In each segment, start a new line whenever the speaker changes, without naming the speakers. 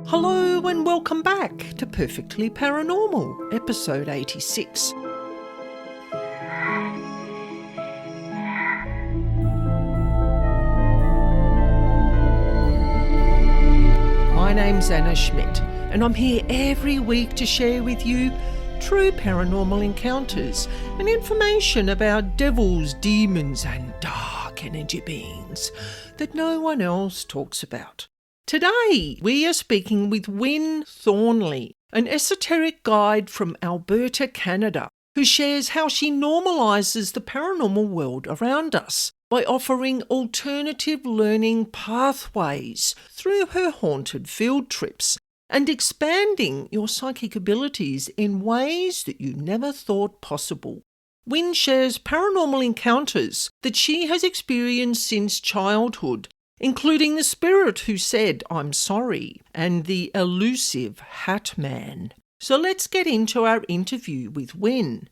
Hello and welcome back to Perfectly Paranormal, episode 86. My name's Annaschmidt, and I'm here every week to share with you true paranormal encounters and information about devils, demons and dark energy beings that no one else talks about. Today, we are speaking with Wynne Thornley, an esoteric guide from Alberta, Canada, who shares how she normalises the paranormal world around us by offering alternative learning pathways through her haunted field trips and expanding your psychic abilities in ways that you never thought possible. Wynne shares paranormal encounters that she has experienced since childhood, including the spirit who said, "I'm sorry," and the elusive Hat Man. So let's get into our interview with Wynne.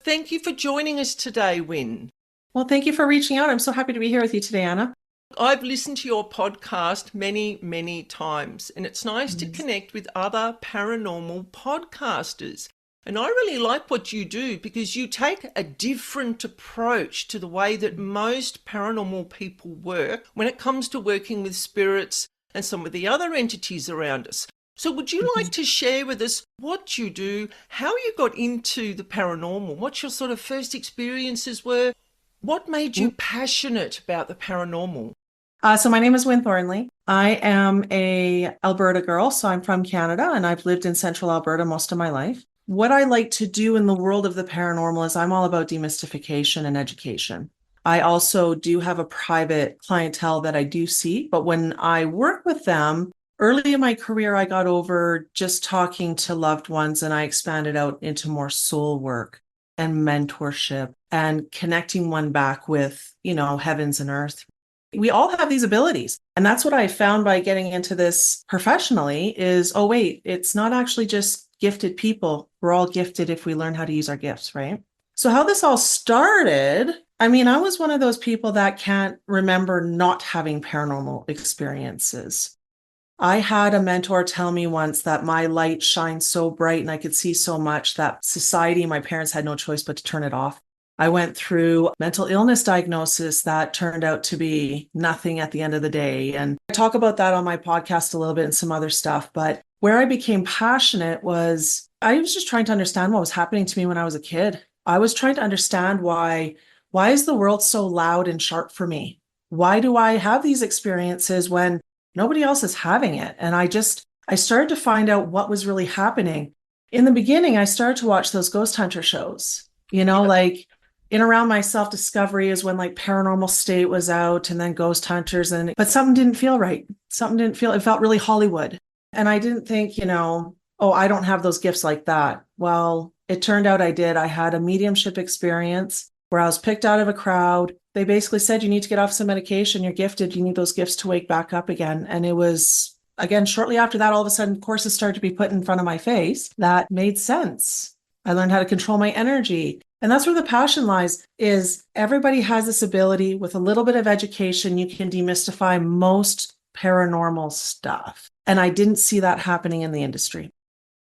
Thank you for joining us today, Wynne.
Well, thank you for reaching out. I'm so happy to be here with you today, Anna.
I've listened to your podcast many times, and it's nice to connect with other paranormal podcasters. And I really like what you do because you take a different approach to the way that most paranormal people work when it comes to working with spirits and some of the other entities around us. So would you like to share with us what you do, how you got into the paranormal, what your sort of first experiences were? What made you passionate about the paranormal?
So my name is Wynne Thornley. I am a Alberta girl, so I'm from Canada, and I've lived in central Alberta most of my life. What I like to do in the world of the paranormal is I'm all about demystification and education. I also do have a private clientele that I do see, but when I work with them, early in my career, I got over just talking to loved ones and I expanded out into more soul work and mentorship and connecting one back with, heavens and earth. We all have these abilities. And that's what I found by getting into this professionally is, oh, wait, it's not actually just gifted people. We're all gifted if we learn how to use our gifts, right? So how this all started, I was one of those people that can't remember not having paranormal experiences. I had a mentor tell me once that my light shines so bright and I could see so much that society, my parents had no choice but to turn it off. I went through mental illness diagnosis that turned out to be nothing at the end of the day. And I talk about that on my podcast a little bit and some other stuff. But where I became passionate was I was just trying to understand what was happening to me when I was a kid. I was trying to understand why is the world so loud and sharp for me? Why do I have these experiences when nobody else is having it? And I started to find out what was really happening. In the beginning, I started to watch those ghost hunter shows, like in around my self-discovery is when like Paranormal State was out and then Ghost Hunters. But something didn't feel right. It felt really Hollywood. And I didn't think, I don't have those gifts like that. Well, it turned out I did. I had a mediumship experience where I was picked out of a crowd. They basically said, you need to get off some medication. You're gifted. You need those gifts to wake back up again. And it was, again, shortly after that, all of a sudden courses started to be put in front of my face that made sense. I learned how to control my energy. And that's where the passion lies, is everybody has this ability. With a little bit of education, you can demystify most paranormal stuff. And I didn't see that happening in the industry.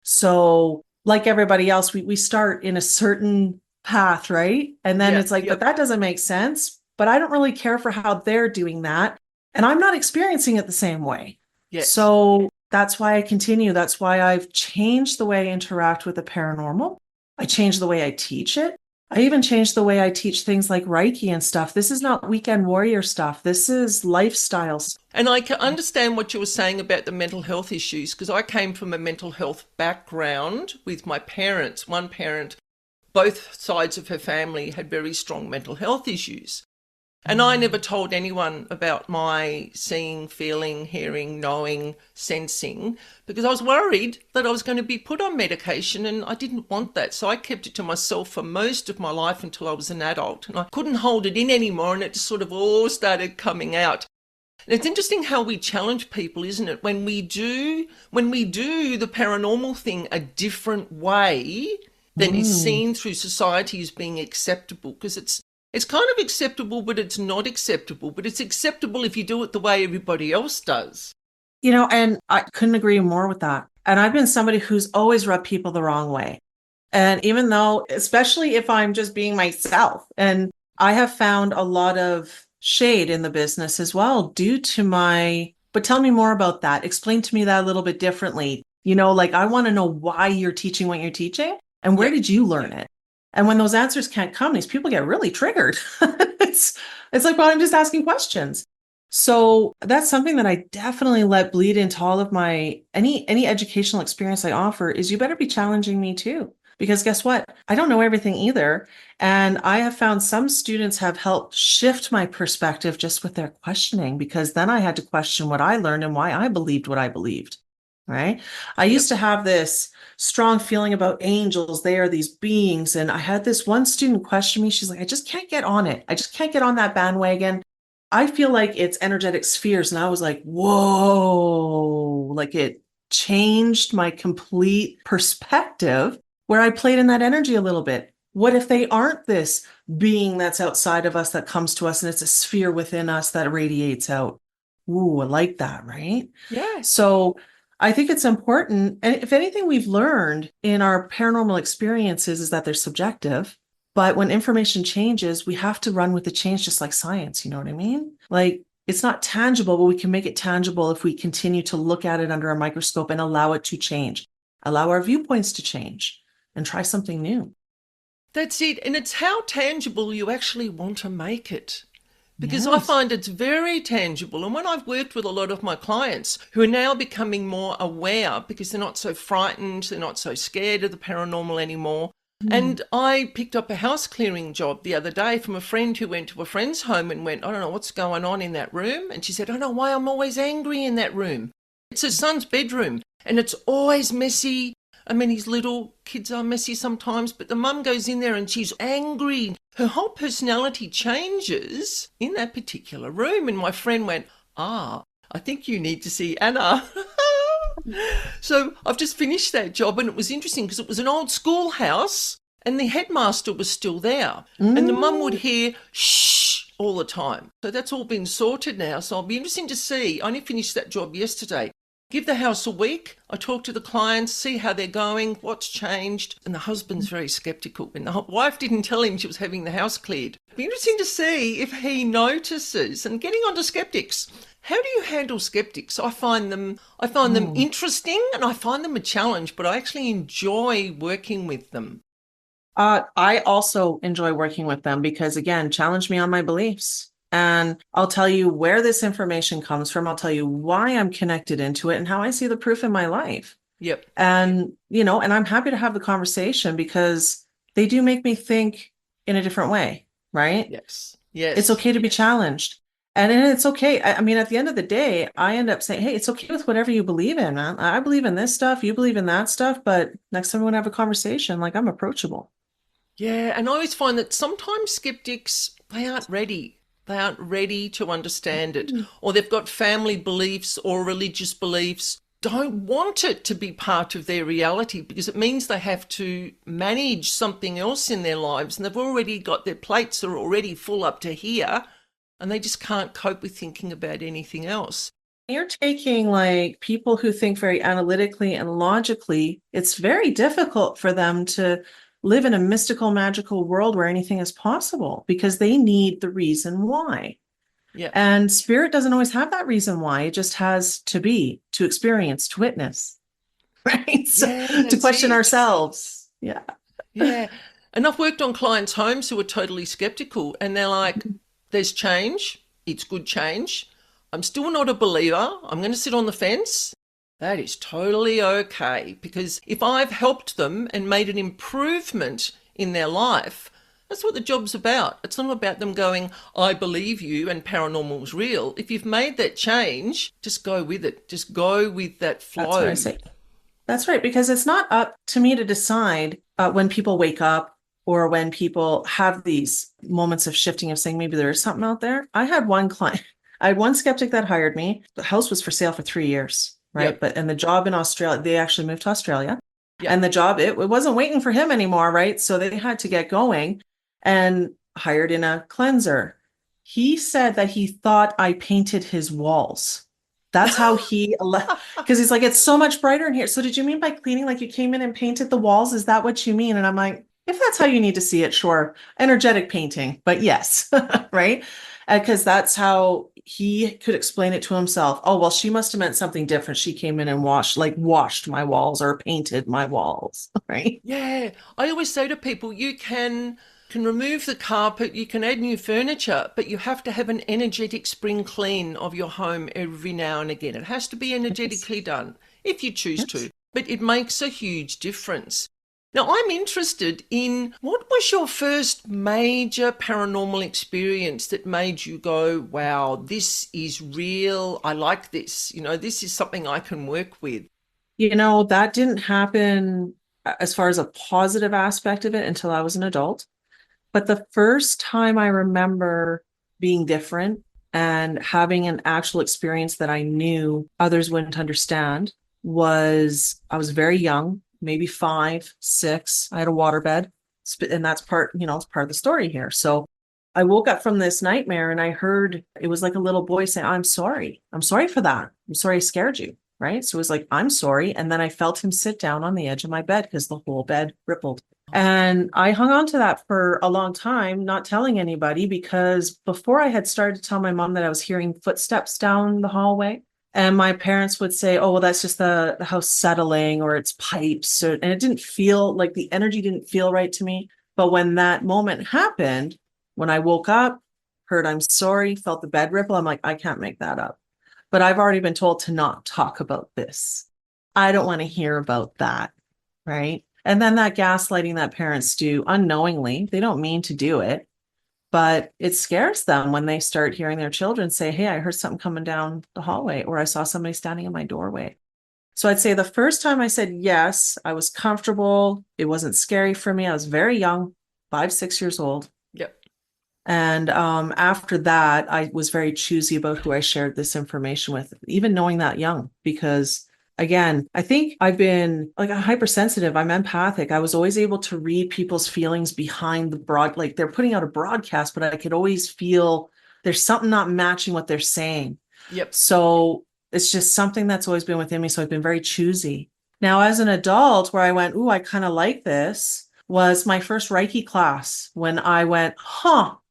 So like everybody else, we start in a certain path, right? And then it's like, but that doesn't make sense. But I don't really care for how they're doing that. And I'm not experiencing it the same way.
Yes.
So that's why I continue. That's why I've changed the way I interact with the paranormal. I changed the way I teach it. I even changed the way I teach things like Reiki and stuff. This is not weekend warrior stuff. This is lifestyles.
And I can understand what you were saying about the mental health issues, because I came from a mental health background with my parents. One parent, both sides of her family had very strong mental health issues. And I never told anyone about my seeing, feeling, hearing, knowing, sensing, because I was worried that I was going to be put on medication and I didn't want that. So I kept it to myself for most of my life until I was an adult, and I couldn't hold it in anymore, and it just sort of all started coming out. And it's interesting how we challenge people, isn't it? When we do the paranormal thing a different way than is seen through society as being acceptable, because it's kind of acceptable, but it's not acceptable. But it's acceptable if you do it the way everybody else does.
And I couldn't agree more with that. And I've been somebody who's always rubbed people the wrong way. And even though, especially if I'm just being myself, and I have found a lot of shade in the business as well due to but tell me more about that. Explain to me that a little bit differently. Like I want to know why you're teaching what you're teaching and where
Yep.
did you learn it? And when those answers can't come, these people get really triggered. it's, it's like, well, I'm just asking questions. So that's something that I definitely let bleed into all of my any educational experience I offer is you better be challenging me too. Because guess what? I don't know everything either. And I have found some students have helped shift my perspective just with their questioning, because then I had to question what I learned and why I believed what I believed. Right. I
Yep.
used to have this strong feeling about angels. They are these beings. And I had this one student question me. She's like, I just can't get on it. I just can't get on that bandwagon. I feel like it's energetic spheres. And I was like, whoa, like it changed my complete perspective where I played in that energy a little bit. What if they aren't this being that's outside of us that comes to us and it's a sphere within us that radiates out? Ooh, I like that, right?
Yeah.
So I think it's important. And if anything we've learned in our paranormal experiences is that they're subjective. But when information changes, we have to run with the change, just like science. You know what I mean? Like it's not tangible, but we can make it tangible if we continue to look at it under a microscope and allow it to change, allow our viewpoints to change and try something new.
That's it. And it's how tangible you actually want to make it. Because I
Yes.
find it's very tangible. And when I've worked with a lot of my clients who are now becoming more aware because they're not so frightened, they're not so scared of the paranormal anymore.
Mm.
And I picked up a house clearing job the other day from a friend who went to a friend's home and went, I don't know what's going on in that room. And she said, I don't know why I'm always angry in that room. It's her son's bedroom and it's always messy. I mean, his little kids are messy sometimes, but the mum goes in there and she's angry. Her whole personality changes in that particular room. And my friend went, I think you need to see Anna. So I've just finished that job and it was interesting because it was an old schoolhouse and the headmaster was still there. And the mum would
Mm.
hear shh all the time. So that's all been sorted now. So I'll be interesting to see. I only finished that job yesterday. Give the house a week. I talk to the clients, see how they're going, what's changed. And the husband's very skeptical. And the wife didn't tell him she was having the house cleared. It'd be interesting to see if he notices. And getting on to skeptics. How do you handle skeptics? I find them
Mm.
interesting and I find them a challenge, but I actually enjoy working with them.
I also enjoy working with them because, again, challenge me on my beliefs. And I'll tell you where this information comes from. I'll tell you why I'm connected into it and how I see the proof in my life.
Yep.
And I'm happy to have the conversation because they do make me think in a different way, right?
Yes.
It's
Yes.
okay to be challenged. And then it's okay. I mean, at the end of the day, I end up saying, hey, it's okay with whatever you believe in, man. I believe in this stuff, you believe in that stuff, but next time we want to have a conversation, like I'm approachable.
Yeah, and I always find that sometimes skeptics, they aren't ready. They aren't ready to understand it, or they've got family beliefs or religious beliefs, don't want it to be part of their reality because it means they have to manage something else in their lives and they've already got their plates are already full up to here and they just can't cope with thinking about anything else.
You're taking like people who think very analytically and logically, it's very difficult for them to live in a mystical, magical world where anything is possible because they need the reason why.
Yeah.
And spirit doesn't always have that reason why. It just has to be, to experience, to witness, right? So
Yeah,
to
that's
question
it.
ourselves. Yeah.
Yeah. And I've worked on clients' homes who are totally skeptical and they're like, there's change. It's good change. I'm still not a believer. I'm going to sit on the fence. That is totally okay because if I've helped them and made an improvement in their life, that's what the job's about. It's not about them going, I believe you and paranormal's real. If you've made that change, just go with it. Just go with that
That's what I
flow.
say. That's right, because it's not up to me to decide when people wake up or when people have these moments of shifting of saying maybe there is something out there. I had one client, I had one skeptic that hired me. The house was for sale for 3 years, right?
Yep.
And the job in Australia, they actually moved to Australia. And
Yep.
the job, it wasn't waiting for him anymore, right? So they had to get going and hired in a cleanser. He said that he thought I painted his walls. That's how because he's like, it's so much brighter in here. So did you mean by cleaning, like you came in and painted the walls? Is that what you mean? And I'm like, if that's how you need to see it, sure. Energetic painting, but yes, right? Because that's how he could explain it to himself. Oh, well, she must have meant something different. She came in and washed my walls or painted my walls, right?
Yeah, I always say to people, you can remove the carpet, you can add new furniture, but you have to have an energetic spring clean of your home every now and again. It has to be energetically done if you choose
Yes.
to, but it makes a huge difference. Now, I'm interested in what was your first major paranormal experience that made you go, wow, this is real. I like this. This is something I can work with.
That didn't happen as far as a positive aspect of it until I was an adult. But the first time I remember being different and having an actual experience that I knew others wouldn't understand was I was very young, maybe 5, 6. I had a waterbed, and that's it's part of the story here. So I woke up from this nightmare and I heard it was like a little boy saying, I'm sorry. I'm sorry for that. I'm sorry I scared you. Right. So it was like, I'm sorry. And then I felt him sit down on the edge of my bed because the whole bed rippled. And I hung on to that for a long time, not telling anybody, because before I had started to tell my mom that I was hearing footsteps down the hallway, and my parents would say, oh, well, that's just the house settling or it's pipes. And it didn't feel like the energy didn't feel right to me. But when that moment happened, when I woke up, heard I'm sorry, felt the bed ripple, I'm like, I can't make that up. But I've already been told to not talk about this. I don't want to hear about that. Right. And then that gaslighting that parents do unknowingly, they don't mean to do it, but it scares them when they start hearing their children say, hey, I heard something coming down the hallway, or I saw somebody standing in my doorway. So I'd say the first time I said yes, I was comfortable. It wasn't scary for me. I was very young, 5, 6 years old.
Yep.
And after that, I was very choosy about who I shared this information with, even knowing that young, because again, I think I've been like a hypersensitive. I'm empathic. I was always able to read people's feelings behind the like they're putting out a broadcast, but I could always feel there's something not matching what they're saying.
Yep.
So it's just something that's always been within me. So I've been very choosy. Now, as an adult, where I went, ooh, I kind of like this, was my first Reiki class when I went,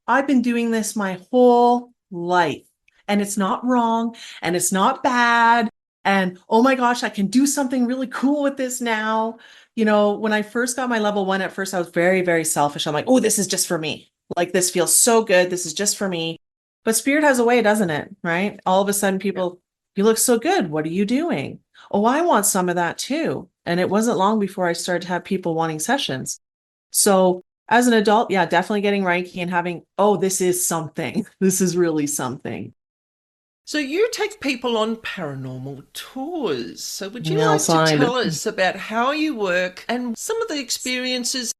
I've been doing this my whole life and it's not wrong and it's not bad. And oh my gosh, I can do something really cool with this now. When I first got my level 1, at first I was very, very selfish. I'm like, oh, this is just for me. Like, this feels so good. This is just for me. But spirit has a way, doesn't it? Right? All of a sudden people, you look so good. What are you doing? Oh, I want some of that too. And it wasn't long before I started to have people wanting sessions. So as an adult, yeah, definitely getting Reiki and having, oh, this is something. This is really something.
So you take people on paranormal tours. So would you
Yeah,
like to tell us about how you work and some of the experiences?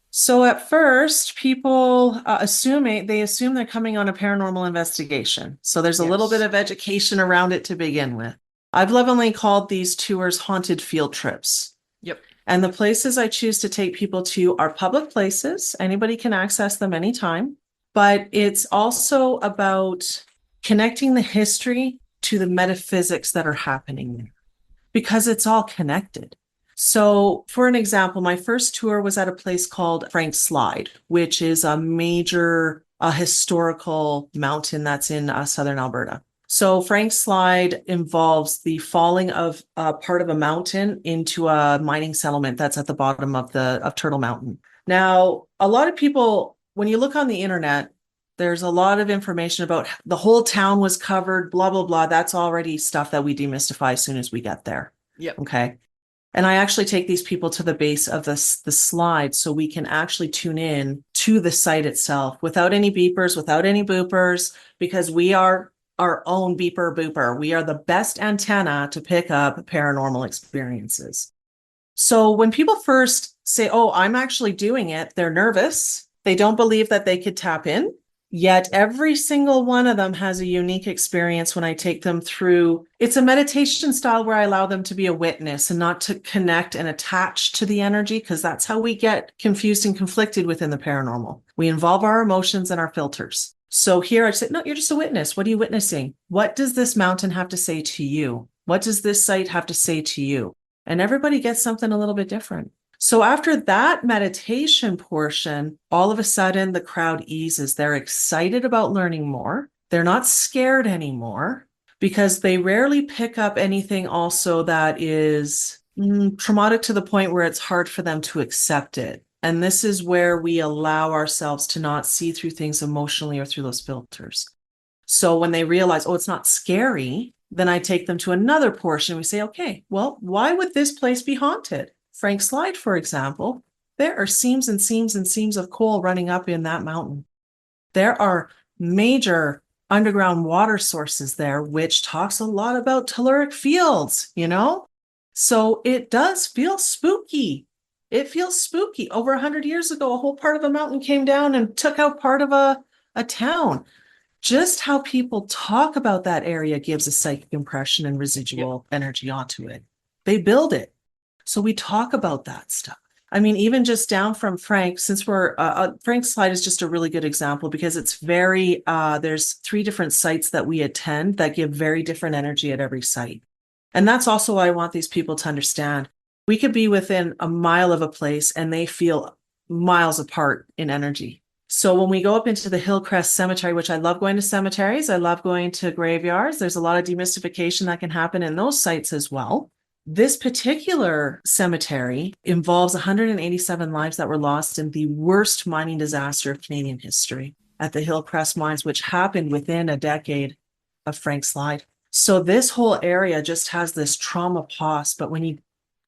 So at first, people assume they're coming on a paranormal investigation. So there's a little bit of education around it to begin with. I've lovingly called these tours haunted field trips.
Yep.
And the places I choose to take people to are public places. Anybody can access them anytime. But it's also about connecting the history to the metaphysics that are happening there, because it's all connected. So for an example, my first tour was at a place called Frank's Slide, which is a major historical mountain that's in southern Alberta. So Frank's Slide involves the falling of part of a mountain into a mining settlement that's at the bottom of Turtle Mountain. Now, a lot of people, when you look on the internet, there's a lot of information about the whole town was covered, blah, blah, blah. That's already stuff that we demystify as soon as we get there.
Yep.
Okay. And I actually take these people to the base of the slide so we can actually tune in to the site itself without any beepers, without any boopers, because we are our own beeper booper. We are the best antenna to pick up paranormal experiences. So when people first say, oh, I'm actually doing it, they're nervous. They don't believe that they could tap in. Yet every single one of them has a unique experience when I take them through. It's a meditation style where I allow them to be a witness and not to connect and attach to the energy, because that's how we get confused and conflicted within the paranormal. We involve our emotions and our filters. So here I said, no, you're just a witness. What are you witnessing? What does this mountain have to say to you? What does this site have to say to you? And everybody gets something a little bit different. So after that meditation portion, all of a sudden the crowd eases. They're excited about learning more. They're not scared anymore because they rarely pick up anything also that is traumatic to the point where it's hard for them to accept it. And this is where we allow ourselves to not see through things emotionally or through those filters. So when they realize, oh, it's not scary, then I take them to another portion. We say, okay, well, why would this place be haunted? Frank Slide, for example, there are seams and seams and seams of coal running up in that mountain. There are major underground water sources there, which talks a lot about telluric fields, So it does feel spooky. It feels spooky. Over 100 years ago, a whole part of a mountain came down and took out part of a town. Just how people talk about that area gives a psychic impression and residual energy onto it. They build it. So we talk about that stuff. I mean, even just down from Frank, since we're, Frank's slide is just a really good example because it's very, there's 3 different sites that we attend that give very different energy at every site. And that's also what I want these people to understand. We could be within a mile of a place and they feel miles apart in energy. So when we go up into the Hillcrest Cemetery, which I love going to cemeteries, I love going to graveyards, there's a lot of demystification that can happen in those sites as well. This particular cemetery involves 187 lives that were lost in the worst mining disaster of Canadian history at the Hillcrest mines, which happened within a decade of Frank Slide. So this whole area just has this trauma pause, but when you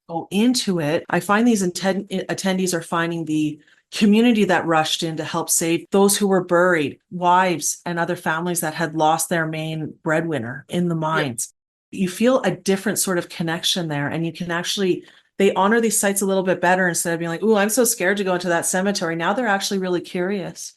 go into it, I find these attendees are finding the community that rushed in to help save those who were buried, wives and other families that had lost their main breadwinner in the mines. You feel a different sort of connection there, and you can actually, they honor these sites a little bit better instead of being like, oh, I'm so scared to go into that cemetery. Now they're actually really curious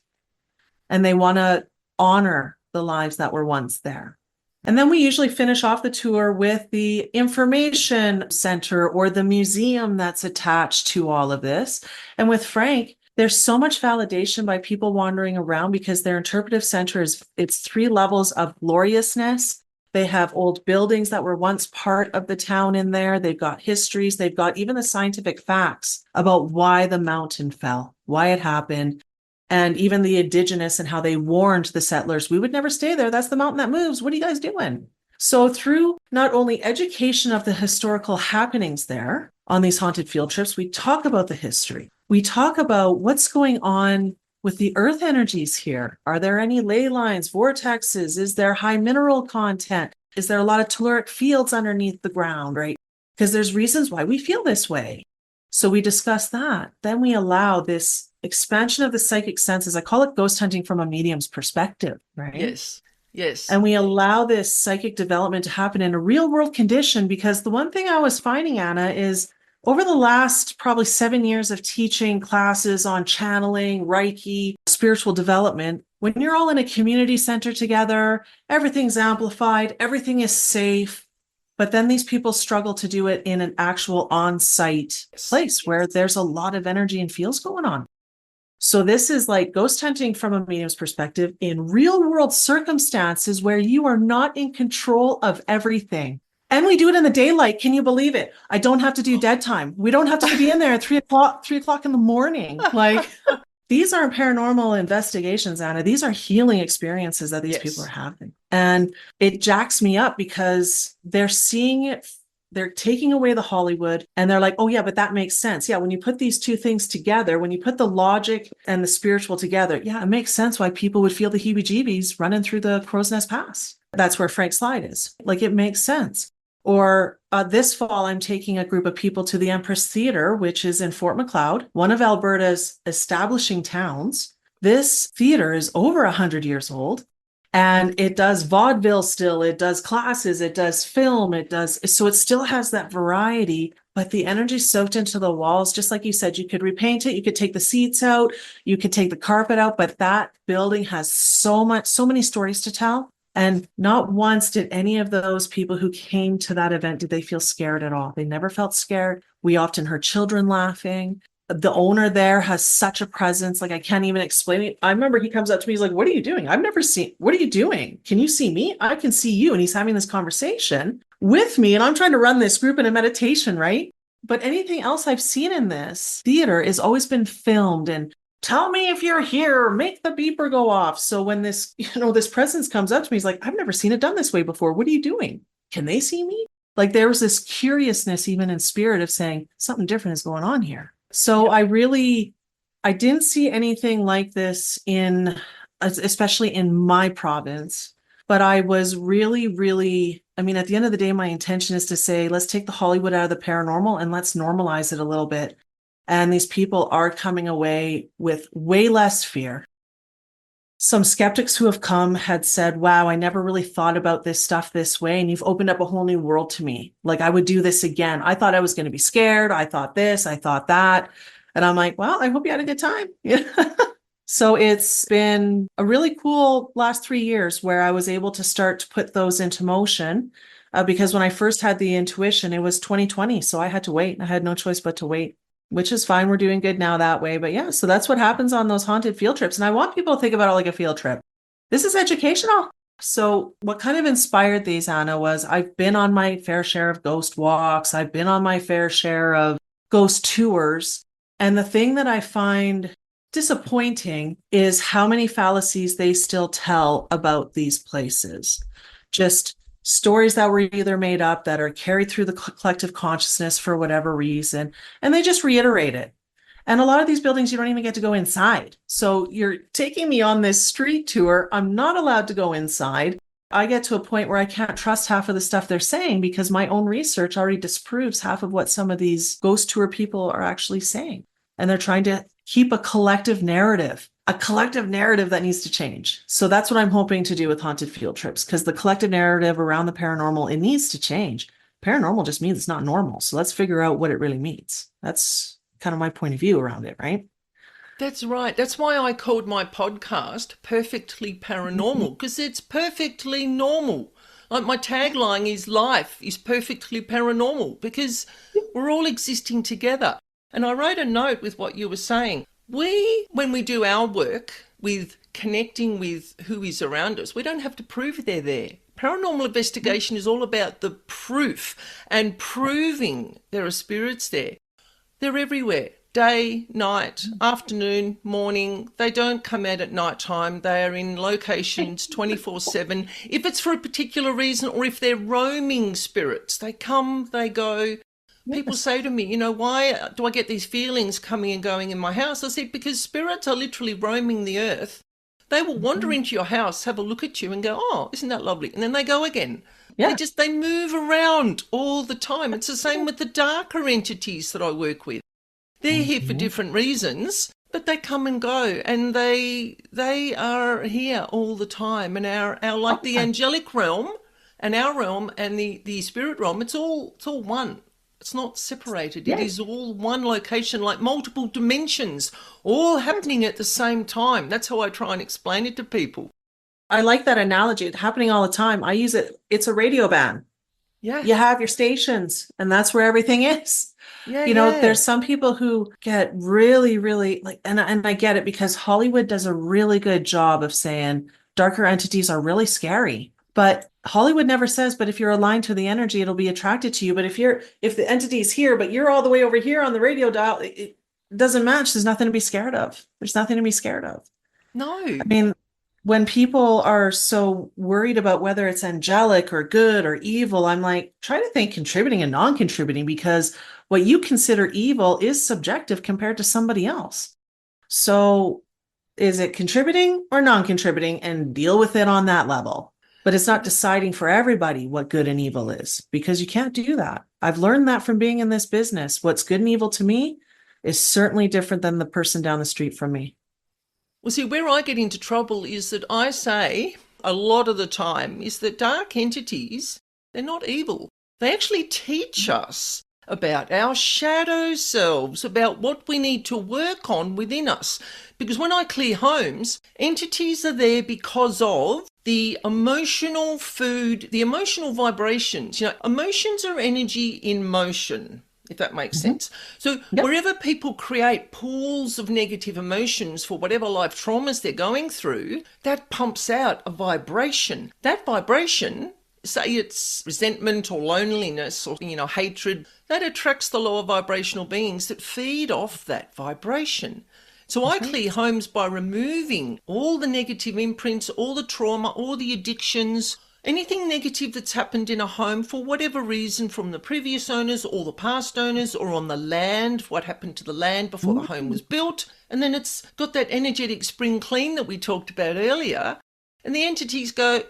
and they want to honor the lives that were once there. And then we usually finish off the tour with the information center or the museum that's attached to all of this. And with Frank, there's so much validation by people wandering around because their interpretive center it's 3 levels of gloriousness. They have old buildings that were once part of the town in there. They've got histories. They've got even the scientific facts about why the mountain fell, why it happened, and even the indigenous and how they warned the settlers, we would never stay there. That's the mountain that moves. What are you guys doing? So through not only education of the historical happenings there on these haunted field trips, we talk about the history. We talk about what's going on with the earth energies here. Are there any ley lines, vortexes? Is there high mineral content? Is there a lot of telluric fields underneath the ground, right? Because there's reasons why we feel this way. So we discuss that. Then we allow this expansion of the psychic senses. I call it ghost hunting from a medium's perspective, right?
Yes.
And we allow this psychic development to happen in a real world condition, because the one thing I was finding, Anna, is over the last probably 7 years of teaching classes on channeling, Reiki, spiritual development, when you're all in a community center together, everything's amplified, everything is safe. But then these people struggle to do it in an actual on-site place where there's a lot of energy and feels going on. So this is like ghost hunting from a medium's perspective in real world circumstances where you are not in control of everything. And we do it in the daylight. Can you believe it? I don't have to do dead time. We don't have to be in there at 3 o'clock in the morning. Like, these aren't paranormal investigations, Anna. These are healing experiences that these people are having. And it jacks me up because they're seeing it. They're taking away the Hollywood and they're like, oh yeah, but that makes sense. Yeah. When you put these 2 things together, when you put the logic and the spiritual together, yeah, it makes sense why people would feel the heebie-jeebies running through the Crow's Nest Pass. That's where Frank Slide is. Like, it makes sense. Or this fall, I'm taking a group of people to the Empress Theatre, which is in Fort Macleod, one of Alberta's establishing towns. This theater is over 100 years old. And it does vaudeville still, it does classes, it does film, so it still has that variety, but the energy soaked into the walls, just like you said, you could repaint it, you could take the seats out, you could take the carpet out, but that building has so many stories to tell. And not once did any of those people who came to that event, did they feel scared at all. They never felt scared. We often heard children laughing. The owner there has such a presence. Like I can't even explain it. I remember he comes up to me. He's like, what are you doing? I've never seen, what are you doing? Can you see me? I can see you. And he's having this conversation with me. And I'm trying to run this group in a meditation, right? But anything else I've seen in this theater has always been filmed and tell me if you're here, make the beeper go off. So when this, this presence comes up to me, he's like, I've never seen it done this way before. What are you doing? Can they see me? Like there was this curiousness, even in spirit, of saying something different is going on here. So I didn't see anything like this especially in my province, but I was really, I mean, at the end of the day, my intention is to say, let's take the Hollywood out of the paranormal and let's normalize it a little bit. And these people are coming away with way less fear. Some skeptics who have come had said, wow, I never really thought about this stuff this way. And you've opened up a whole new world to me. Like I would do this again. I thought I was going to be scared. I thought this, I thought that. And I'm like, well, I hope you had a good time. So it's been a really cool last 3 years where I was able to start to put those into motion. Because when I first had the intuition, it was 2020. So I had to wait. I had no choice but to wait. Which is fine. We're doing good now that way. But yeah, so that's what happens on those haunted field trips. And I want people to think about it like a field trip. This is educational. So what kind of inspired these, Anna, was I've been on my fair share of ghost walks. I've been on my fair share of ghost tours. And the thing that I find disappointing is how many fallacies they still tell about these places. Just stories that were either made up, that are carried through the collective consciousness for whatever reason, and they just reiterate it. And a lot of these buildings, you don't even get to go inside. So you're taking me on this street tour. I'm not allowed to go inside. I get to a point where I can't trust half of the stuff they're saying because my own research already disproves half of what some of these ghost tour people are actually saying. And they're trying to keep a collective narrative that needs to change. So that's what I'm hoping to do with haunted field trips, because the collective narrative around the paranormal, it needs to change. Paranormal just means it's not normal. So let's figure out what it really means. That's kind of my point of view around it, right?
That's right. That's why I called my podcast Perfectly Paranormal, because it's perfectly normal. Like my tagline is life is perfectly paranormal because we're all existing together. And I wrote a note with what you were saying. When we do our work with connecting with who is around us, we don't have to prove they're there. Paranormal investigation is all about the proof and proving there are spirits there. They're everywhere. Day, night, afternoon, morning. They don't come out at night time. They are in locations 24/7. If it's for a particular reason or if they're roaming spirits, they come, they go. People say to me, why do I get these feelings coming and going in my house? I said, because spirits are literally roaming the earth. They will wander into your house, have a look at you and go, oh, isn't that lovely? And then they go again. Yeah. They move around all the time. It's the same with the darker entities that I work with. They're here for different reasons, but they come and go, and they are here all the time. And our like the angelic realm and our realm and the spirit realm, it's all one. It's not separated. Yes. It is all one location, like multiple dimensions, all happening at the same time. That's how I try and explain it to people.
I like that analogy. It's happening all the time. I use it. It's a radio band. Yeah. You have your stations, and that's where everything is. Yeah. There's some people who get really, really and I get it, because Hollywood does a really good job of saying darker entities are really scary. But Hollywood never says, but if you're aligned to the energy, it'll be attracted to you. But if the entity is here, but you're all the way over here on the radio dial, it doesn't match. There's nothing to be scared of. There's nothing to be scared of.
No.
I mean, when people are so worried about whether it's angelic or good or evil, I'm like, try to think contributing and non-contributing, because what you consider evil is subjective compared to somebody else. So is it contributing or non-contributing, and deal with it on that level? But it's not deciding for everybody what good and evil is, because you can't do that. I've learned that from being in this business. What's good and evil to me is certainly different than the person down the street from me.
Well, see, where I get into trouble is that I say a lot of the time is that dark entities, they're not evil. They actually teach us about our shadow selves, about what we need to work on within us. Because when I clear homes, entities are there because of the emotional food, the emotional vibrations. Emotions are energy in motion. if that makes
Mm-hmm.
sense. So
Yep.
wherever people create pools of negative emotions for whatever life traumas they're going through, that pumps out a vibration. That vibration, say it's resentment or loneliness or, hatred, that attracts the lower vibrational beings that feed off that vibration. So I
That's right.
clear homes by removing all the negative imprints, all the trauma, all the addictions, anything negative that's happened in a home for whatever reason from the previous owners or the past owners or on the land, what happened to the land before the home was built. And then it's got that energetic spring clean that we talked about earlier. And the entities go,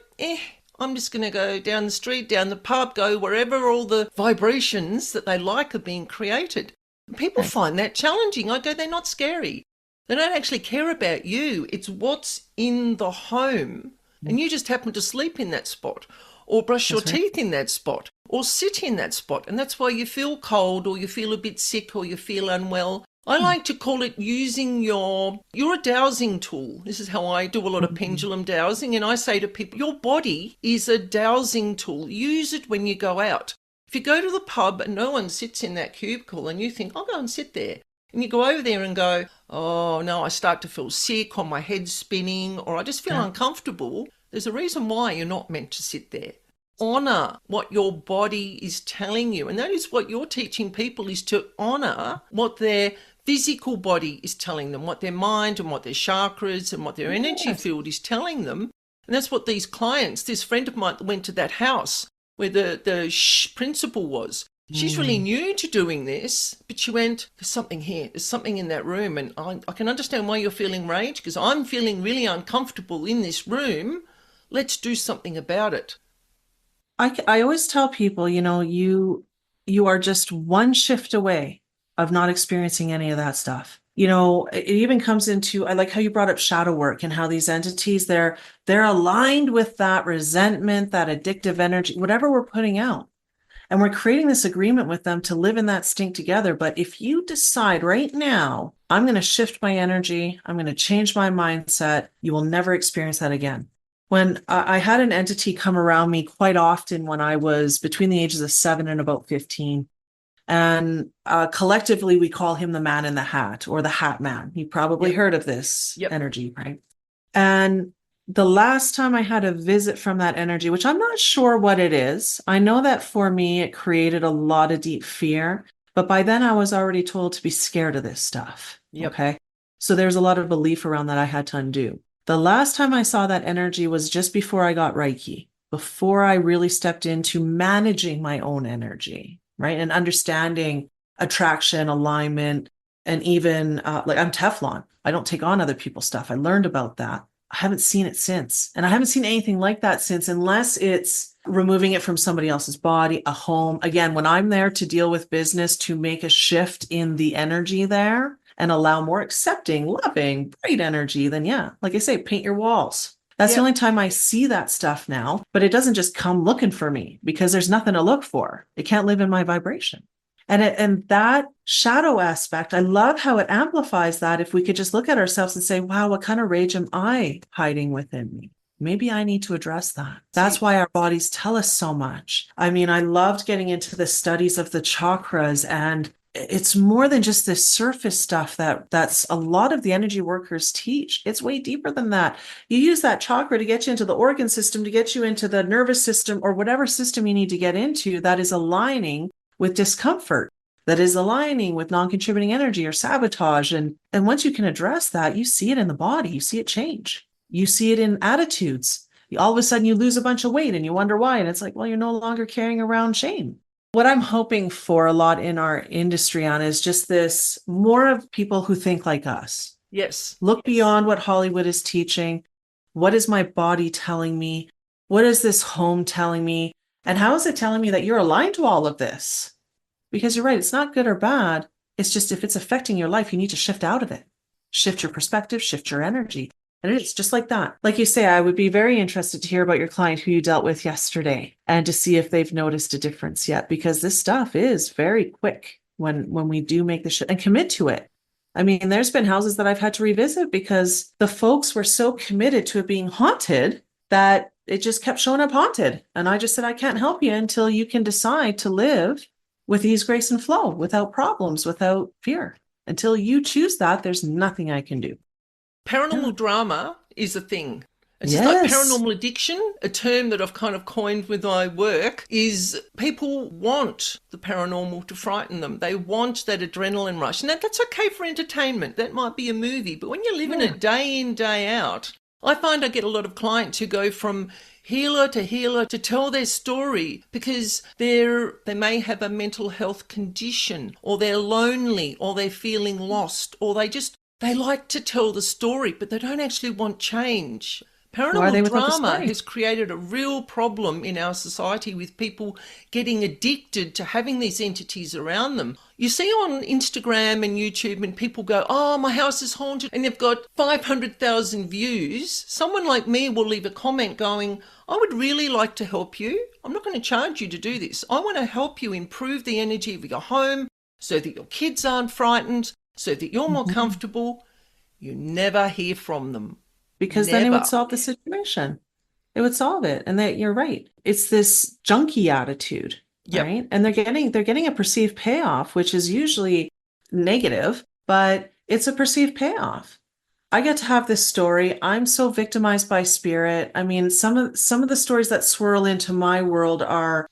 I'm just going to go down the street, down the pub, go wherever all the vibrations that they like are being created. And people find that challenging. I go, they're not scary. They don't actually care about you. It's what's in the home. And you just happen to sleep in that spot or brush your teeth in that spot or sit in that spot. And that's why you feel cold or you feel a bit sick or you feel unwell. I like to call it using you're a dowsing tool. This is how I do a lot of pendulum dowsing. And I say to people, your body is a dowsing tool. Use it when you go out. If you go to the pub and no one sits in that cubicle and you think, I'll go and sit there. And you go over there and go, oh no, I start to feel sick or my head's spinning or I just feel uncomfortable. There's a reason why you're not meant to sit there. Honour what your body is telling you. And that is what you're teaching people, is to honour what their physical body is telling them, what their mind and what their chakras and what their energy field is telling them. And that's what these clients, this friend of mine that went to that house where the principal was. She's really new to doing this, but she went, there's something here, there's something in that room. And I can understand why you're feeling rage because I'm feeling really uncomfortable in this room. Let's do something about it.
I always tell people, you are just one shift away of not experiencing any of that stuff. It even comes into, I like how you brought up shadow work and how these entities, they're aligned with that resentment, that addictive energy, whatever we're putting out. And we're creating this agreement with them to live in that stink together. But if you decide right now, I'm going to shift my energy, I'm going to change my mindset, you will never experience that again. When I had an entity come around me quite often when I was between the ages of 7 and about 15. And collectively, we call him the man in the hat or the hat man. You probably heard of this energy, right? And the last time I had a visit from that energy, which I'm not sure what it is, I know that for me, it created a lot of deep fear. But by then I was already told to be scared of this stuff. Okay. So there's a lot of belief around that I had to undo. The last time I saw that energy was just before I got Reiki, before I really stepped into managing my own energy, right? And understanding attraction, alignment, and even like I'm Teflon. I don't take on other people's stuff. I learned about that. I haven't seen it since. And I haven't seen anything like that since, unless it's removing it from somebody else's body, a home. Again, when I'm there to deal with business, to make a shift in the energy there and allow more accepting, loving, bright energy, then like I say, paint your walls. That's the only time I see that stuff now, but it doesn't just come looking for me because there's nothing to look for. It can't live in my vibration. And that shadow aspect, I love how it amplifies that. If we could just look at ourselves and say, wow, what kind of rage am I hiding within me? Maybe I need to address that. That's why our bodies tell us so much. I mean, I loved getting into the studies of the chakras, and it's more than just this surface stuff that's a lot of the energy workers teach. It's way deeper than that. You use that chakra to get you into the organ system, to get you into the nervous system, or whatever system you need to get into that is aligning with discomfort, that is aligning with non-contributing energy or sabotage. And once you can address that, you see it in the body, you see it change. You see it in attitudes. All of a sudden you lose a bunch of weight and you wonder why. And it's like, well, you're no longer carrying around shame. What I'm hoping for a lot in our industry, Anna, is just this more of people who think like us.
Yes.
Look beyond what Hollywood is teaching. What is my body telling me? What is this home telling me? And how is it telling me that you're aligned to all of this? Because you're right, it's not good or bad. It's just if it's affecting your life, you need to shift out of it. Shift your perspective, shift your energy. And it's just like that. Like you say, I would be very interested to hear about your client who you dealt with yesterday and to see if they've noticed a difference yet, because this stuff is very quick when we do make the shift and commit to it. I mean, there's been houses that I've had to revisit because the folks were so committed to it being haunted that it just kept showing up haunted. And I just said, I can't help you until you can decide to live with ease, grace, and flow, without problems, without fear. Until you choose that, there's nothing I can do.
Paranormal drama is a thing. It's just like
Yes.
paranormal addiction, a term that I've kind of coined with my work, is people want the paranormal to frighten them. They want that adrenaline rush. And that's okay for entertainment. That might be a movie. But when you're living it day in, day out, I find I get a lot of clients who go from healer to tell their story because they may have a mental health condition, or they're lonely, or they're feeling lost, or they like to tell the story, but they don't actually want change. Paranormal drama has created a real problem in our society with people getting addicted to having these entities around them. You see on Instagram and YouTube when people go, oh, my house is haunted, and they've got 500,000 views. Someone like me will leave a comment going, I would really like to help you. I'm not going to charge you to do this. I want to help you improve the energy of your home so that your kids aren't frightened, so that you're more comfortable. You never hear from them.
Because then it would solve the situation. It would solve it. And that you're right. It's this junkie attitude, right? And they're getting a perceived payoff, which is usually negative, but it's a perceived payoff. I get to have this story. I'm so victimized by spirit. I mean, some of the stories that swirl into my world are,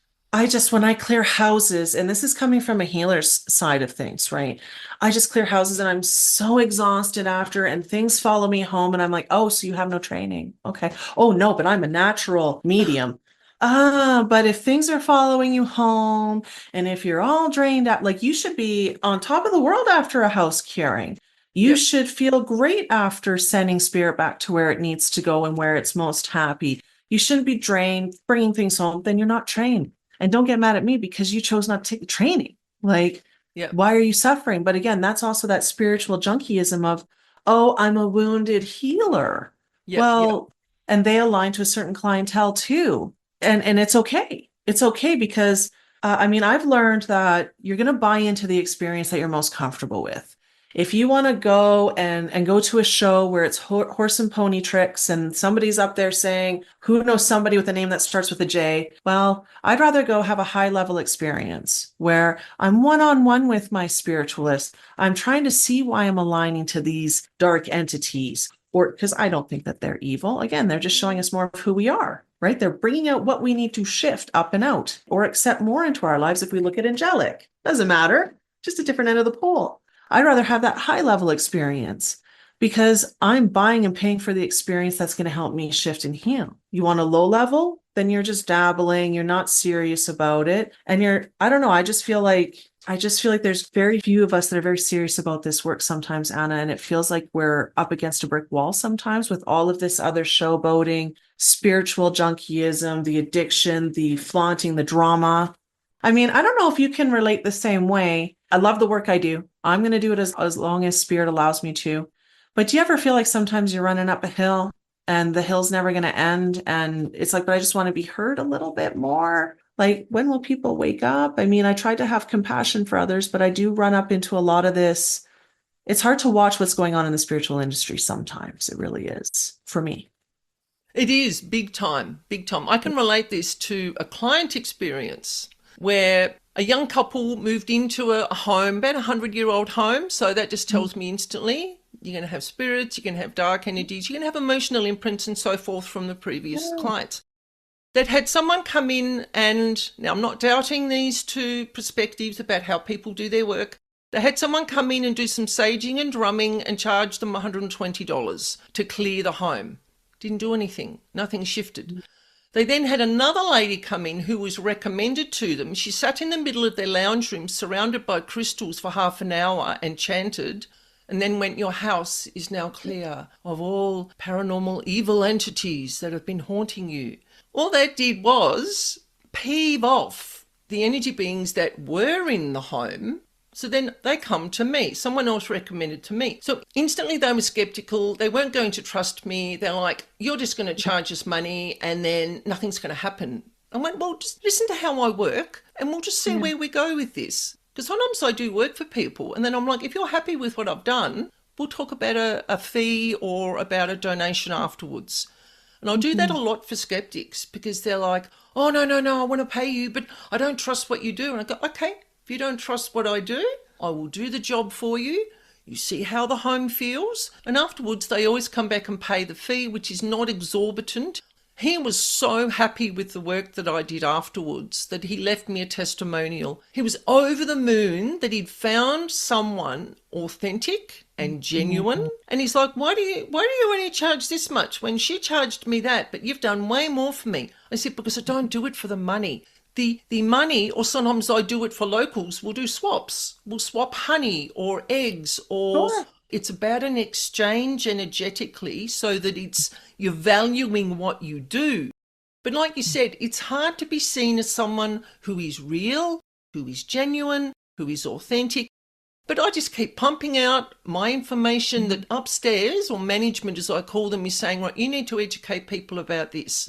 when I clear houses, and this is coming from a healer's side of things, right? I just clear houses and I'm so exhausted after, and things follow me home, and I'm like, oh, so you have no training. Okay. Oh, no, but I'm a natural medium. But if things are following you home, and if you're all drained out, like, you should be on top of the world after a house curing. You should feel great after sending spirit back to where it needs to go and where it's most happy. You shouldn't be drained, bringing things home. Then you're not trained. And don't get mad at me because you chose not to take the training. Like, why are you suffering? But again, that's also that spiritual junkyism of, oh, I'm a wounded healer. And they align to a certain clientele too. And it's okay. It's okay because, I've learned that you're going to buy into the experience that you're most comfortable with. If you want to go and go to a show where it's horse and pony tricks and somebody's up there saying, who knows somebody with a name that starts with a J? Well, I'd rather go have a high level experience where I'm one-on-one with my spiritualist. I'm trying to see why I'm aligning to these dark entities, or because I don't think that they're evil. Again, they're just showing us more of who we are, right? They're bringing out what we need to shift up and out or accept more into our lives. If we look at angelic, doesn't matter, just a different end of the pole. I'd rather have that high level experience because I'm buying and paying for the experience that's going to help me shift and heal. You want a low level? Then you're just dabbling. You're not serious about it. And I don't know. I just feel like there's very few of us that are very serious about this work sometimes, Anna. And it feels like we're up against a brick wall sometimes with all of this other showboating, spiritual junkyism, the addiction, the flaunting, the drama. I mean, I don't know if you can relate the same way. I love the work I do. I'm going to do it as long as spirit allows me to. But do you ever feel like sometimes you're running up a hill and the hill's never going to end? And it's like, but I just want to be heard a little bit more. Like, when will people wake up? I mean, I try to have compassion for others, but I do run up into a lot of this. It's hard to watch what's going on in the spiritual industry sometimes. It really is for me.
It is big time, big time. I can relate this to a client experience where a young couple moved into a home, about 100-year-old home. So that just tells me instantly, you're going to have spirits, you're going to have dark energies, you're going to have emotional imprints and so forth from the previous clients. That had someone come in, and now I'm not doubting these two perspectives about how people do their work. They had someone come in and do some saging and drumming and charge them $120 to clear the home. Didn't do anything. Nothing shifted. They then had another lady come in who was recommended to them. She sat in the middle of their lounge room surrounded by crystals for half an hour and chanted, and then went, your house is now clear of all paranormal evil entities that have been haunting you. All that did was peeve off the energy beings that were in the home. So then they come to me. Someone else recommended to me. So instantly they were skeptical. They weren't going to trust me. They're like, you're just going to charge us money and then nothing's going to happen. I went, well, just listen to how I work and we'll just see where we go with this. Because sometimes I do work for people and then I'm like, if you're happy with what I've done, we'll talk about a fee or about a donation afterwards. And I'll do that a lot for skeptics because they're like, oh, no, I want to pay you, but I don't trust what you do. And I go, okay, If you don't trust what I do, I will do the job for you. You see how the home feels, and afterwards they always come back and pay the fee, which is not exorbitant. He was so happy with the work that I did afterwards that he left me a testimonial. He was over the moon that he'd found someone authentic and genuine. And he's like, why do you only charge this much when she charged me that, but you've done way more for me? I said, because I don't do it for the money. The money, or sometimes I do it for locals, we'll do swaps. We'll swap honey or eggs, or it's about an exchange energetically so that you're valuing what you do. But like you said, it's hard to be seen as someone who is real, who is genuine, who is authentic. But I just keep pumping out my information that upstairs, or management as I call them, is saying, right, you need to educate people about this.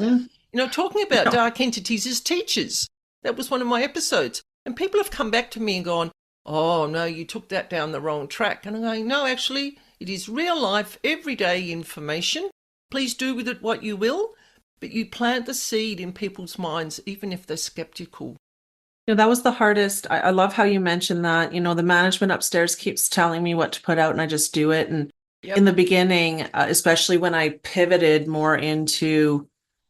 Talking about dark entities as teachers. That was one of my episodes. And people have come back to me and gone, oh, no, you took that down the wrong track. And I'm going, no, actually, it is real life, everyday information. Please do with it what you will, but you plant the seed in people's minds, even if they're skeptical.
That was the hardest. I love how you mentioned that. The management upstairs keeps telling me what to put out and I just do it. And in the beginning, especially when I pivoted more into,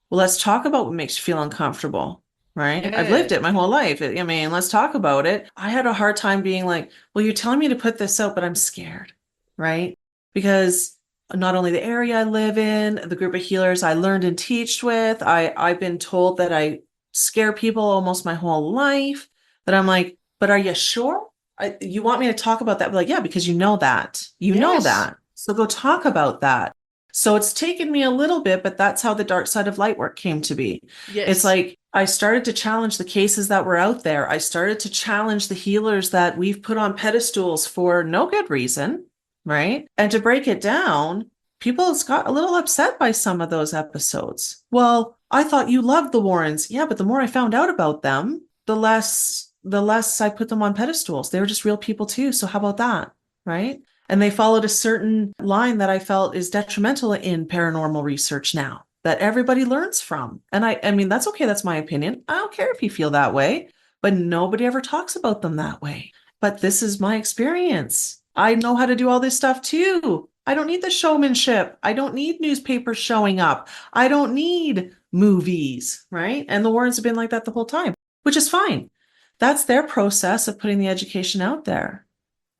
well, let's talk about what makes you feel uncomfortable. Right? Yeah. I've lived it my whole life. Let's talk about it. I had a hard time being like, well, you're telling me to put this out, but I'm scared, right? Because not only the area I live in, the group of healers I learned and teached with, I've been told that I scare people almost my whole life. But I'm like, but are you sure? You want me to talk about that? But like, yeah, because you know that. You know that. So go talk about that. So it's taken me a little bit, but that's how the dark side of light work came to be. Yes. It's like I started to challenge the cases that were out there. I started to challenge the healers that we've put on pedestals for no good reason, right? And to break it down, people got a little upset by some of those episodes. Well, I thought you loved the Warrens. Yeah, but the more I found out about them, the less I put them on pedestals. They were just real people too. So how about that, right? And they followed a certain line that I felt is detrimental in paranormal research now that everybody learns from. And I mean, that's okay. That's my opinion. I don't care if you feel that way, but nobody ever talks about them that way. But this is my experience. I know how to do all this stuff too. I don't need the showmanship. I don't need newspapers showing up. I don't need movies, right? And the Warrens have been like that the whole time, which is fine. That's their process of putting the education out there.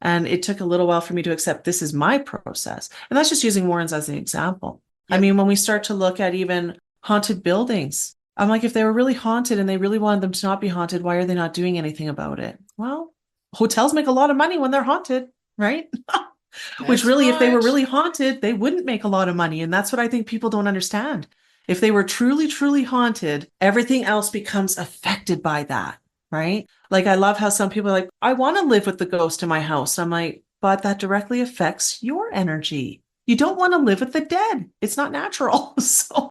And it took a little while for me to accept this is my process. And that's just using Warrens as an example. Yep. I mean, when we start to look at even haunted buildings, I'm like, if they were really haunted and they really wanted them to not be haunted, why are they not doing anything about it? Well, hotels make a lot of money when they're haunted, right? Which really, right. If they were really haunted, they wouldn't make a lot of money. And that's what I think people don't understand. If they were truly, truly haunted, everything else becomes affected by that. Right? Like, I love how some people are like, I want to live with the ghost in my house. I'm like, but that directly affects your energy. You don't want to live with the dead. It's not natural. So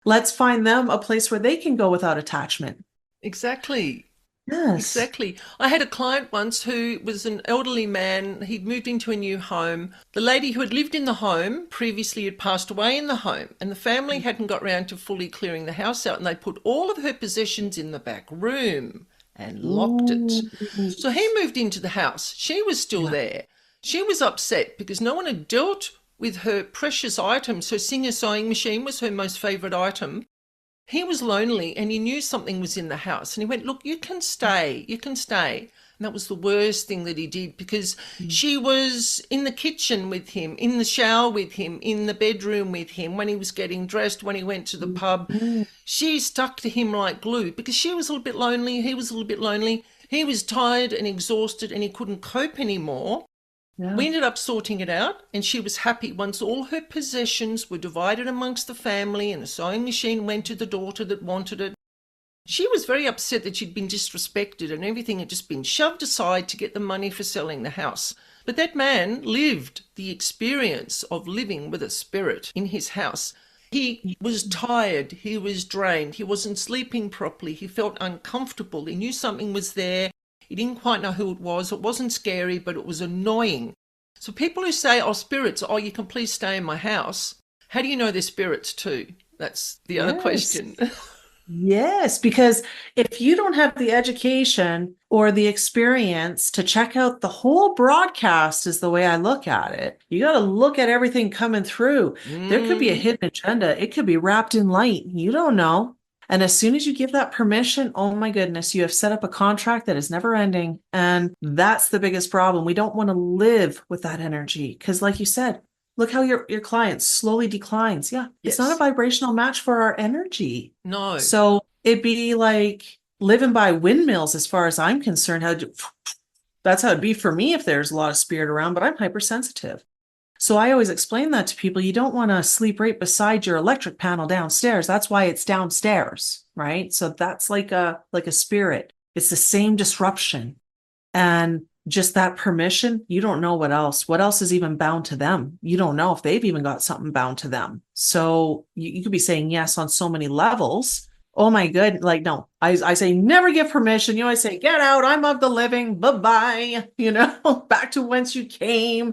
let's find them a place where they can go without attachment.
Exactly.
Yes.
Exactly. I had a client once who was an elderly man. He'd moved into a new home. The lady who had lived in the home previously had passed away in the home, and the family hadn't got round to fully clearing the house out, and they put all of her possessions in the back room and locked it. So he moved into the house. She was still there. She was upset because no one had dealt with her precious items. Her Singer sewing machine was her most favourite item. He was lonely and he knew something was in the house. And he went, look, you can stay. You can stay. And that was the worst thing that he did, because she was in the kitchen with him, in the shower with him, in the bedroom with him, when he was getting dressed, when he went to the pub. She stuck to him like glue because she was a little bit lonely. He was a little bit lonely. He was tired and exhausted and he couldn't cope anymore. Yeah. We ended up sorting it out, and she was happy once all her possessions were divided amongst the family and the sewing machine went to the daughter that wanted it. She was very upset that she'd been disrespected and everything had just been shoved aside to get the money for selling the house. But that man lived the experience of living with a spirit in his house. He was tired, he was drained, he wasn't sleeping properly, he felt uncomfortable, he knew something was there. He didn't quite know who it was. It wasn't scary, but it was annoying. So people who say, oh, spirits, oh, you can please stay in my house. How do you know they're spirits too? That's the other question.
Yes, because if you don't have the education or the experience to check out the whole broadcast, is the way I look at it. You got to look at everything coming through. There could be a
Mm,
hidden agenda. It could be wrapped in light. You don't know. And as soon as you give that permission, oh my goodness, you have set up a contract that is never ending. And that's the biggest problem. We don't want to live with that energy because, like you said, look how your client slowly declines. Yeah, it's not a
yes.
vibrational match for our energy.
No.
So it'd be like living by windmills as far as I'm concerned. That's how it'd be for me if there's a lot of spirit around, but I'm hypersensitive. So I always explain that to people. You don't want to sleep right beside your electric panel downstairs. That's why it's downstairs, right? So that's like a spirit. It's the same disruption. And just that permission, you don't know what else is even bound to them. You don't know if they've even got something bound to them. So you could be saying yes on so many levels. Oh my good. Like, no, I say never give permission. You always say, get out. I'm of the living. Bye-bye. Back to whence you came.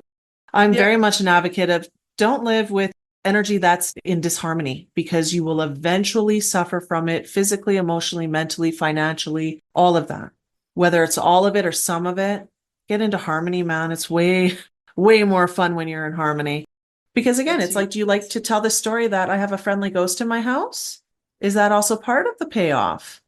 I'm
Yep.
very much an advocate of don't live with energy that's in disharmony because you will eventually suffer from it physically, emotionally, mentally, financially, all of that. Whether it's all of it or some of it, get into harmony, man. It's way, way more fun when you're in harmony. Because again,
That's
it's
it.
like, do you like to tell the story that I have a friendly ghost in my house? Is that also part of the payoff?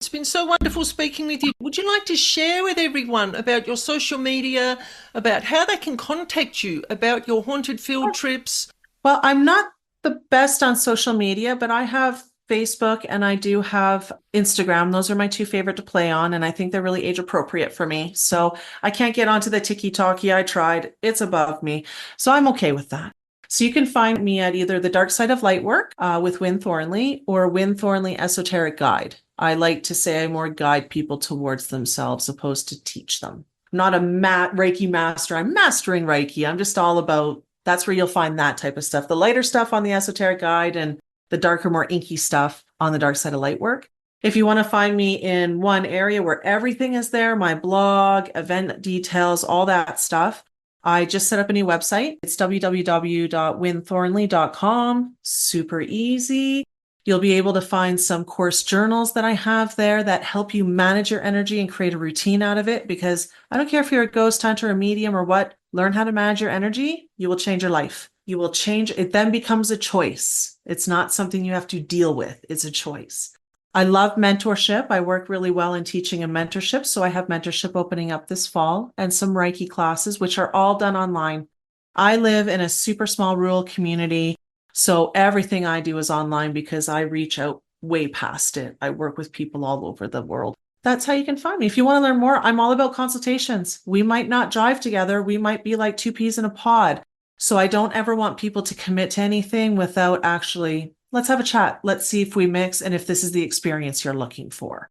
It's been so wonderful speaking with you. Would you like to share with everyone about your social media, about how they can contact you, about your haunted field trips?
Well, I'm not the best on social media, but I have Facebook and I do have Instagram. Those are my two favorite to play on, and I think they're really age appropriate for me. So I can't get onto the TikTok. I tried. It's above me. So I'm okay with that. So you can find me at either the Dark Side of Lightwork with Wynne Thornley or Wynne Thornley Esoteric Guide. I like to say I more guide people towards themselves opposed to teach them. I'm not a Reiki master. I'm mastering Reiki. I'm just all about that's where you'll find that type of stuff. The lighter stuff on the Esoteric Guide and the darker, more inky stuff on the Dark Side of Lightwork. If you want to find me in one area where everything is there, my blog, event details, all that stuff, I just set up a new website. It's www.wynnethornley.com. Super easy. You'll be able to find some course journals that I have there that help you manage your energy and create a routine out of it. Because I don't care if you're a ghost hunter, a medium, or what, learn how to manage your energy. You will change your life. You will change. It then becomes a choice. It's not something you have to deal with. It's a choice. I love mentorship. I work really well in teaching and mentorship. So I have mentorship opening up this fall and some Reiki classes, which are all done online. I live in a super small rural community. So everything I do is online because I reach out way past it. I work with people all over the world. That's how you can find me. If you want to learn more, I'm all about consultations. We might not drive together. We might be like two peas in a pod. So I don't ever want people to commit to anything without actually, let's have a chat. Let's see if we mix and if this is the experience you're looking for.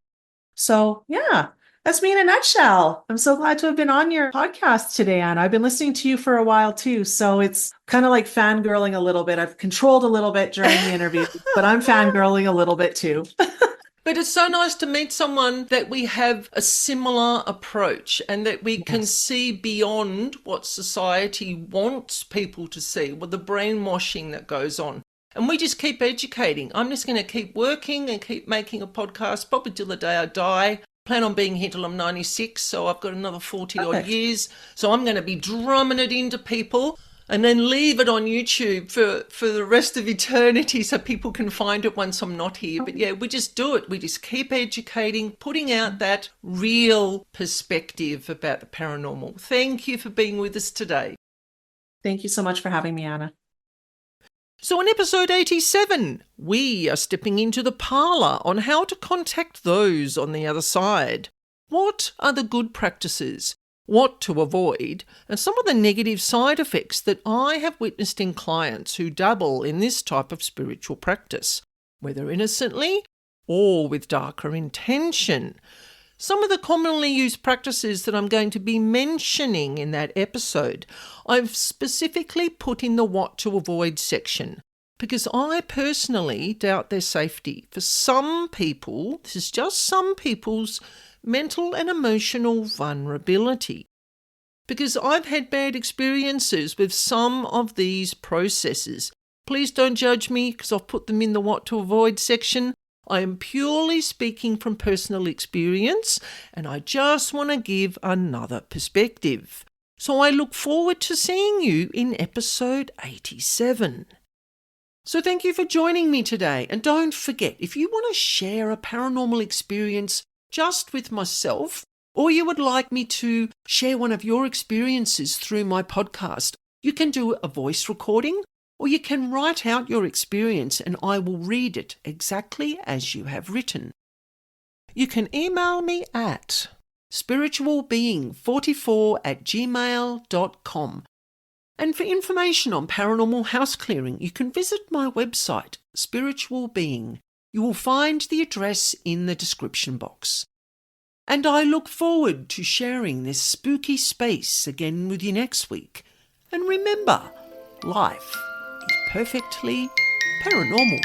So yeah, that's me in a nutshell. I'm so glad to have been on your podcast today, Anna. I've been listening to you for a while too. So it's kind of like fangirling a little bit. I've controlled a little bit during the interview, but I'm fangirling a little bit too.
But it's so nice to meet someone that we have a similar approach and that we can
Yes.
see beyond what society wants people to see, with the brainwashing that goes on. And we just keep educating. I'm just going to keep working and keep making a podcast, probably till the day I die. Plan on being here till I'm 96, so I've got another 40 odd
Perfect.
years. So I'm going to be drumming it into people and then leave it on YouTube for the rest of eternity so people can find it once I'm not here. But yeah, we just do it. We just keep educating, putting out that real perspective about the paranormal. Thank you for being with us today.
Thank you so much for having me, Anna.
So in episode 87, we are stepping into the parlour on how to contact those on the other side. What are the good practices? What to avoid, and some of the negative side effects that I have witnessed in clients who dabble in this type of spiritual practice, whether innocently or with darker intention. Some of the commonly used practices that I'm going to be mentioning in that episode, I've specifically put in the what to avoid section because I personally doubt their safety. For some people, this is just some people's mental and emotional vulnerability. Because I've had bad experiences with some of these processes. Please don't judge me because I've put them in the what to avoid section. I am purely speaking from personal experience, and I just want to give another perspective. So I look forward to seeing you in episode 87. So thank you for joining me today, and don't forget, if you want to share a paranormal experience just with myself, or you would like me to share one of your experiences through my podcast, you can do a voice recording, or you can write out your experience and I will read it exactly as you have written. You can email me at spiritualbeing44@gmail.com. And for information on paranormal house clearing, you can visit my website, Spiritual Being. You will find the address in the description box. And I look forward to sharing this spooky space again with you next week. And remember, life is perfectly paranormal.